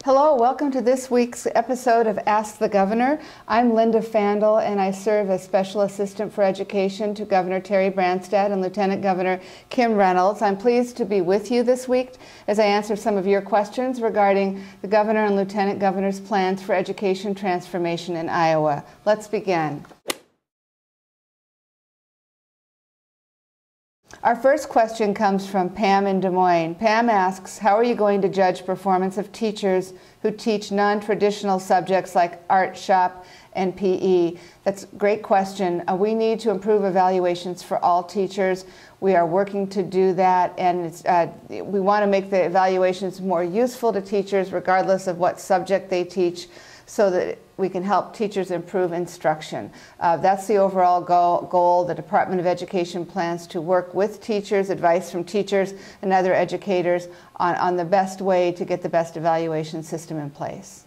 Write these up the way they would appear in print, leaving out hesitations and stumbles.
Hello, welcome to this week's episode of Ask the Governor. I'm Linda Fandel, and I serve as Special Assistant for Education to Governor Terry Branstad and Lieutenant Governor Kim Reynolds. I'm pleased to be with you this week as I answer some of your questions regarding the Governor and Lieutenant Governor's plans for education transformation in Iowa. Let's begin. Our first question comes from Pam in Des Moines. Pam asks, how are you going to judge performance of teachers who teach non-traditional subjects like art, shop, and PE? That's a great question. We need to improve evaluations for all teachers. We are working to do that, and we want to make the evaluations more useful to teachers regardless of what subject they teach, so that we can help teachers improve instruction. That's the overall goal. The Department of Education plans to work with teachers, advice from teachers and other educators on the best way to get the best evaluation system in place.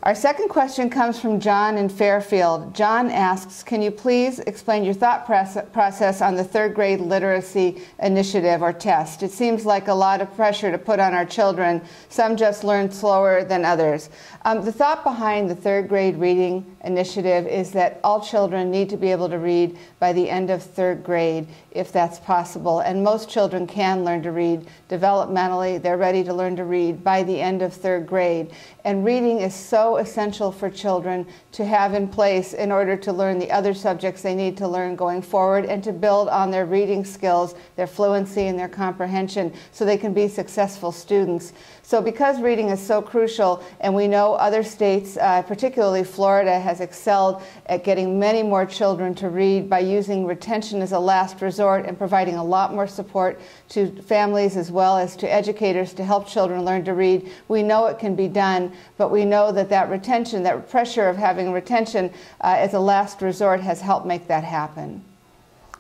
Our second question comes from John in Fairfield. John asks, can you please explain your thought process on the third grade literacy initiative or test? It seems like a lot of pressure to put on our children. Some just learn slower than others. The thought behind the third grade reading initiative is that all children need to be able to read by the end of third grade, if that's possible. And most children can learn to read developmentally. They're ready to learn to read by the end of third grade. And reading is so essential for children to have in place in order to learn the other subjects they need to learn going forward and to build on their reading skills, their fluency, and their comprehension so they can be successful students. So because reading is so crucial, and we know other states, particularly Florida, has excelled at getting many more children to read by using retention as a last resort and providing a lot more support to families as well as to educators to help children learn to read. We know it can be done, but we know that retention, that pressure of having retention as a last resort has helped make that happen.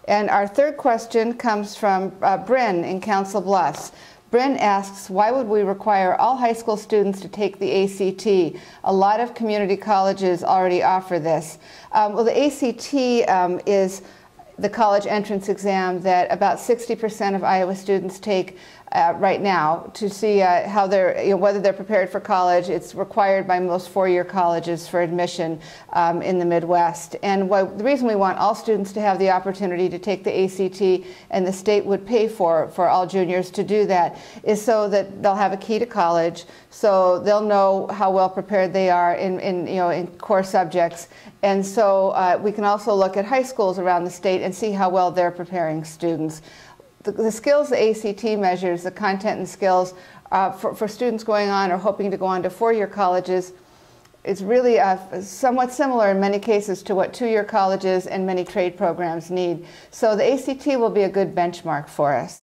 And our third question comes from Bryn in Council Bluffs. Bryn asks, why would we require all high school students to take the ACT? A lot of community colleges already offer this. Well, the ACT is the college entrance exam that about 60% of Iowa students take right now to see how they're, whether they're prepared for college. It's required by most four-year colleges for admission in the Midwest. And the reason we want all students to have the opportunity to take the ACT, and the state would pay for all juniors to do that, is so that they'll have a key to college, so they'll know how well prepared they are in core subjects. And so we can also look at high schools around the state and see how well they're preparing students. The skills the ACT measures, the content and skills for students going on or hoping to go on to four-year colleges, is really somewhat similar in many cases to what two-year colleges and many trade programs need. So the ACT will be a good benchmark for us.